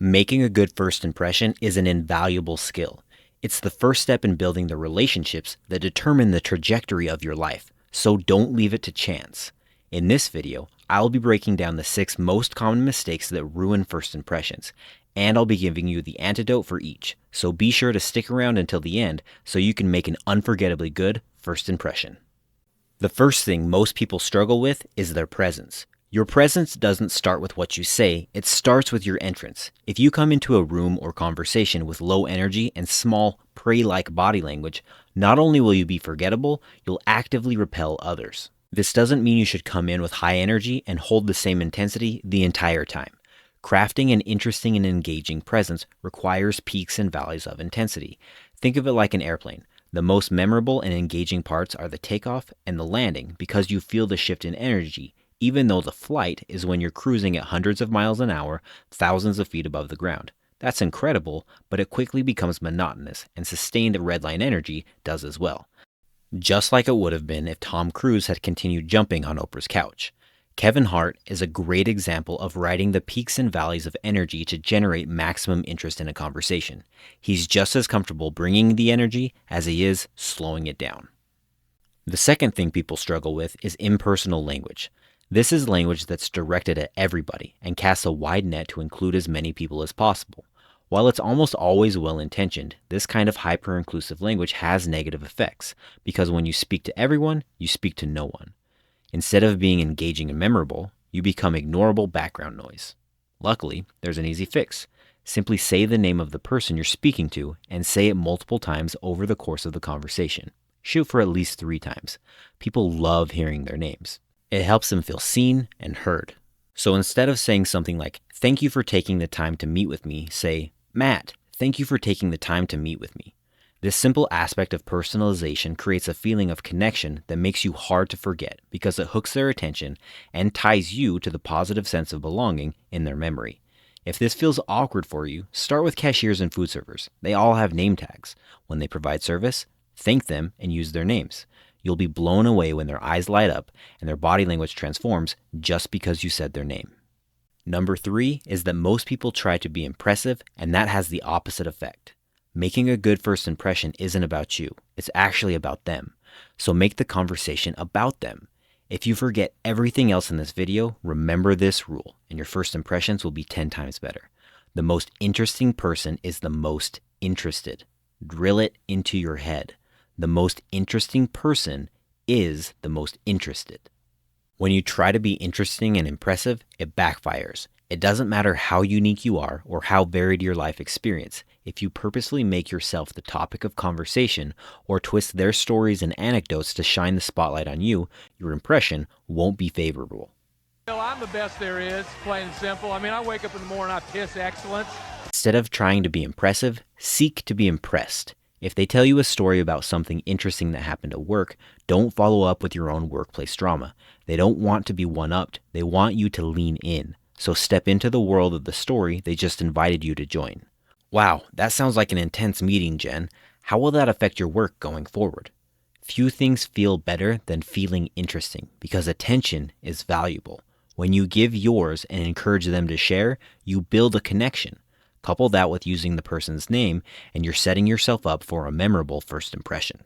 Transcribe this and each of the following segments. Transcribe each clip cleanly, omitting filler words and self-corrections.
Making a good first impression is an invaluable skill. It's the first step in building the relationships that determine the trajectory of your life, so don't leave it to chance. In this video, I'll be breaking down the 6 most common mistakes that ruin first impressions, and I'll be giving you the antidote for each, so be sure to stick around until the end so you can make an unforgettably good first impression. The first thing most people struggle with is their presence. Your presence doesn't start with what you say, it starts with your entrance. If you come into a room or conversation with low energy and small, prey-like body language, not only will you be forgettable, you'll actively repel others. This doesn't mean you should come in with high energy and hold the same intensity the entire time. Crafting an interesting and engaging presence requires peaks and valleys of intensity. Think of it like an airplane. The most memorable and engaging parts are the takeoff and the landing because you feel the shift in energy, even though the flight is when you're cruising at hundreds of miles an hour, thousands of feet above the ground. That's incredible, but it quickly becomes monotonous, and sustained redline energy does as well. Just like it would have been if Tom Cruise had continued jumping on Oprah's couch. Kevin Hart is a great example of riding the peaks and valleys of energy to generate maximum interest in a conversation. He's just as comfortable bringing the energy as he is slowing it down. The second thing people struggle with is impersonal language. This is language that's directed at everybody and casts a wide net to include as many people as possible. While it's almost always well-intentioned, this kind of hyper-inclusive language has negative effects because when you speak to everyone, you speak to no one. Instead of being engaging and memorable, you become ignorable background noise. Luckily, there's an easy fix. Simply say the name of the person you're speaking to and say it multiple times over the course of the conversation. Shoot for at least 3 times. People love hearing their names. It helps them feel seen and heard. So instead of saying something like, "Thank you for taking the time to meet with me," say, "Matt, thank you for taking the time to meet with me." This simple aspect of personalization creates a feeling of connection that makes you hard to forget because it hooks their attention and ties you to the positive sense of belonging in their memory. If this feels awkward for you, start with cashiers and food servers. They all have name tags. When they provide service, thank them and use their names. You'll be blown away when their eyes light up and their body language transforms just because you said their name. Number 3 is that most people try to be impressive, and that has the opposite effect. Making a good first impression isn't about you. It's actually about them. So make the conversation about them. If you forget everything else in this video, remember this rule, and your first impressions will be 10 times better. The most interesting person is the most interested. Drill it into your head. The most interesting person is the most interested. When you try to be interesting and impressive, it backfires. It doesn't matter how unique you are or how varied your life experience. If you purposely make yourself the topic of conversation or twist their stories and anecdotes to shine the spotlight on you, your impression won't be favorable. I'm the best there is, plain and simple. I wake up in the morning, I piss excellence. Instead of trying to be impressive, seek to be impressed. If they tell you a story about something interesting that happened at work, don't follow up with your own workplace drama. They don't want to be one-upped. They want you to lean in. So step into the world of the story they just invited you to join. Wow, that sounds like an intense meeting, Jen. How will that affect your work going forward? Few things feel better than feeling interesting because attention is valuable. When you give yours and encourage them to share, you build a connection. Couple that with using the person's name, and you're setting yourself up for a memorable first impression.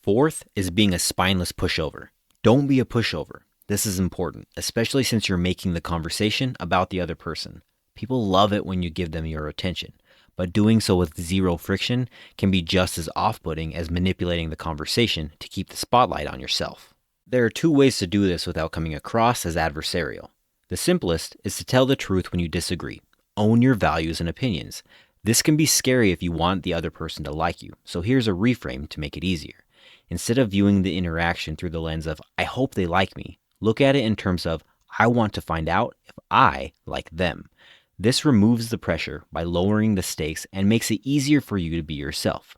Fourth is being a spineless pushover. Don't be a pushover. This is important, especially since you're making the conversation about the other person. People love it when you give them your attention, but doing so with 0 friction can be just as off-putting as manipulating the conversation to keep the spotlight on yourself. There are 2 ways to do this without coming across as adversarial. The simplest is to tell the truth when you disagree. Own your values and opinions. This can be scary if you want the other person to like you, so here's a reframe to make it easier. Instead of viewing the interaction through the lens of, "I hope they like me," look at it in terms of, "I want to find out if I like them." This removes the pressure by lowering the stakes and makes it easier for you to be yourself.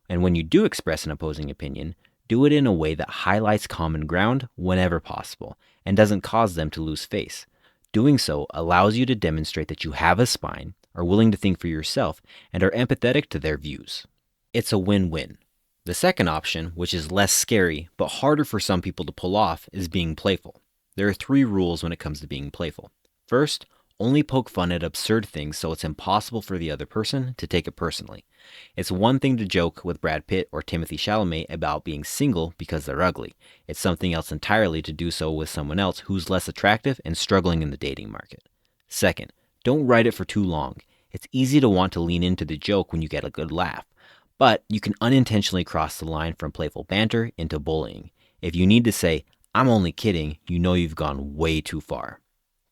And when you do express an opposing opinion, do it in a way that highlights common ground whenever possible and doesn't cause them to lose face. Doing so allows you to demonstrate that you have a spine, are willing to think for yourself, and are empathetic to their views. It's a win-win. The second option, which is less scary but harder for some people to pull off, is being playful. There are 3 rules when it comes to being playful. First, Only poke fun at absurd things so it's impossible for the other person to take it personally. It's one thing to joke with Brad Pitt or Timothy Chalamet about being single because they're ugly. It's something else entirely to do so with someone else who's less attractive and struggling in the dating market. Second, don't write it for too long. It's easy to want to lean into the joke when you get a good laugh, but you can unintentionally cross the line from playful banter into bullying. If you need to say, "I'm only kidding," you know you've gone way too far.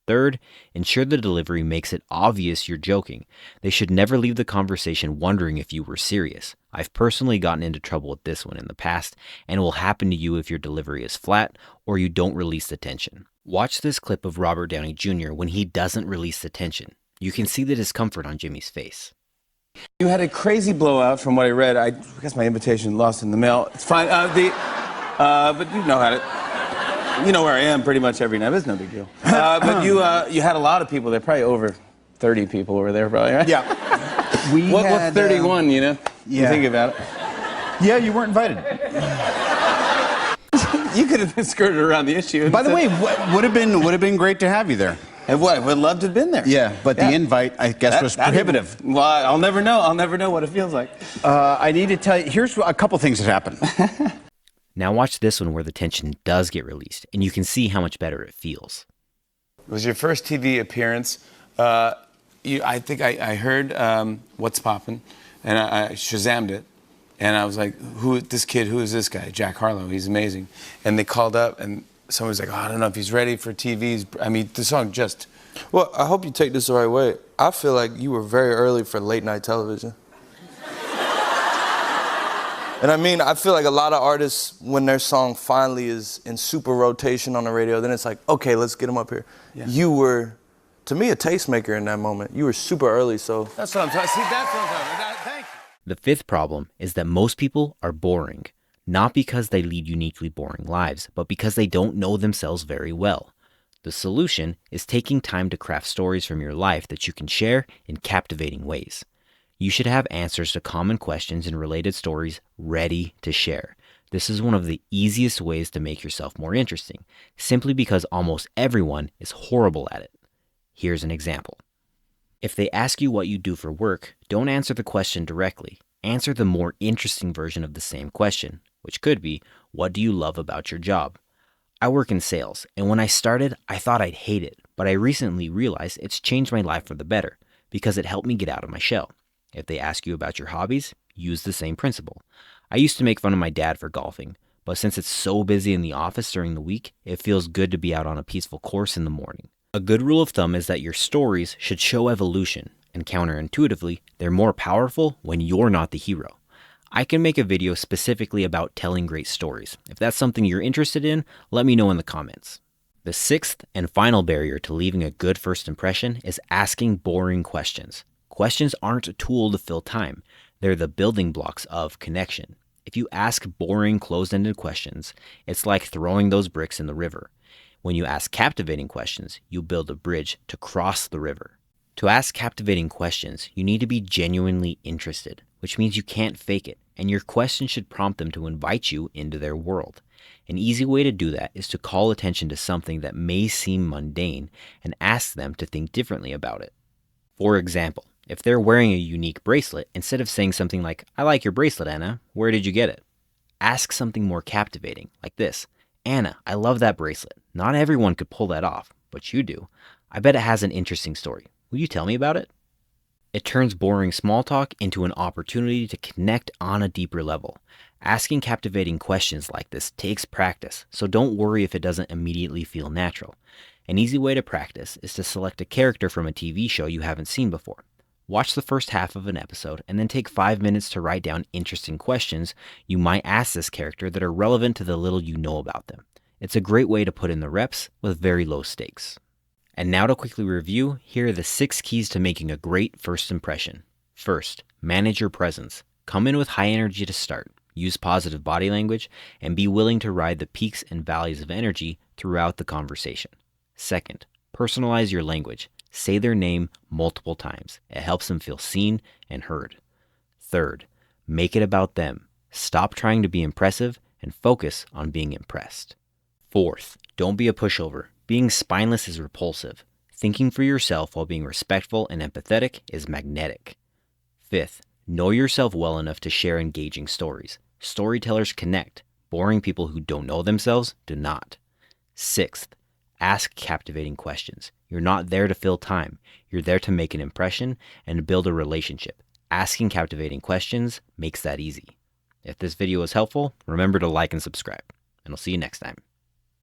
Third, ensure the delivery makes it obvious you're joking. They should never leave the conversation wondering if you were serious. I've personally gotten into trouble with this one in the past, and it will happen to you if your delivery is flat or you don't release the tension. Watch this clip of Robert Downey Jr. when he doesn't release the tension. You can see the discomfort on Jimmy's face. You had a crazy blowout from what I read. I guess my invitation lost in the mail. It's fine. But you know how to... You know where I am pretty much every night. It's no big deal. But you had a lot of people there. Probably over 30 people were there, probably, right? Yeah. What's 31, you know? Yeah. You think about it. Yeah, you weren't invited. You could have skirted around the issue. By the way, would have been great to have you there. And what? Would love to have been there. Yeah, but the invite, I guess, was prohibitive. Well, I'll never know. I'll never know what it feels like. I need to tell you, here's a couple things that happened. Now watch this one where the tension does get released, and you can see how much better it feels. It was your first TV appearance. I think I heard What's Poppin', and I Shazammed it. And I was like, who is this guy? Jack Harlow, he's amazing. And they called up, and someone was like, I don't know if he's ready for TV. I mean, the song just... Well, I hope you take this the right way. I feel like you were very early for late night television. And I mean, I feel like a lot of artists, when their song finally is in super rotation on the radio, then it's like, okay, let's get them up here. Yeah. You were, to me, a tastemaker in that moment. You were super early, so. That's what I'm talking. See, that's what I'm talking about. Thank you. The fifth problem is that most people are boring, not because they lead uniquely boring lives, but because they don't know themselves very well. The solution is taking time to craft stories from your life that you can share in captivating ways. You should have answers to common questions and related stories ready to share. This is one of the easiest ways to make yourself more interesting, simply because almost everyone is horrible at it. Here's an example. If they ask you what you do for work, don't answer the question directly. Answer the more interesting version of the same question, which could be, what do you love about your job? I work in sales, and when I started, I thought I'd hate it, but I recently realized it's changed my life for the better because it helped me get out of my shell. If they ask you about your hobbies, use the same principle. I used to make fun of my dad for golfing, but since it's so busy in the office during the week, it feels good to be out on a peaceful course in the morning. A good rule of thumb is that your stories should show evolution, and counterintuitively, they're more powerful when you're not the hero. I can make a video specifically about telling great stories. If that's something you're interested in, let me know in the comments. The sixth and final barrier to leaving a good first impression is asking boring questions. Questions aren't a tool to fill time. They're the building blocks of connection. If you ask boring, closed-ended questions, it's like throwing those bricks in the river. When you ask captivating questions, you build a bridge to cross the river. To ask captivating questions, you need to be genuinely interested, which means you can't fake it, and your question should prompt them to invite you into their world. An easy way to do that is to call attention to something that may seem mundane and ask them to think differently about it. For example, if they're wearing a unique bracelet, instead of saying something like, "I like your bracelet, Anna. Where did you get it?" Ask something more captivating, like this. "Anna, I love that bracelet. Not everyone could pull that off, but you do. I bet it has an interesting story. Will you tell me about it?" It turns boring small talk into an opportunity to connect on a deeper level. Asking captivating questions like this takes practice, so don't worry if it doesn't immediately feel natural. An easy way to practice is to select a character from a TV show you haven't seen before. Watch the first half of an episode and then take 5 minutes to write down interesting questions you might ask this character that are relevant to the little you know about them. It's a great way to put in the reps with very low stakes. And now to quickly review, here are the 6 keys to making a great first impression. First, manage your presence. Come in with high energy to start. Use positive body language and be willing to ride the peaks and valleys of energy throughout the conversation. Second, personalize your language. Say their name multiple times. It helps them feel seen and heard. Third, make it about them. Stop trying to be impressive and focus on being impressed. Fourth, don't be a pushover. Being spineless is repulsive. Thinking for yourself while being respectful and empathetic is magnetic. 5th, know yourself well enough to share engaging stories. Storytellers connect. Boring people who don't know themselves do not. 6th, ask captivating questions. You're not there to fill time. You're there to make an impression and build a relationship. Asking captivating questions makes that easy. If this video was helpful, remember to like and subscribe, and I'll see you next time.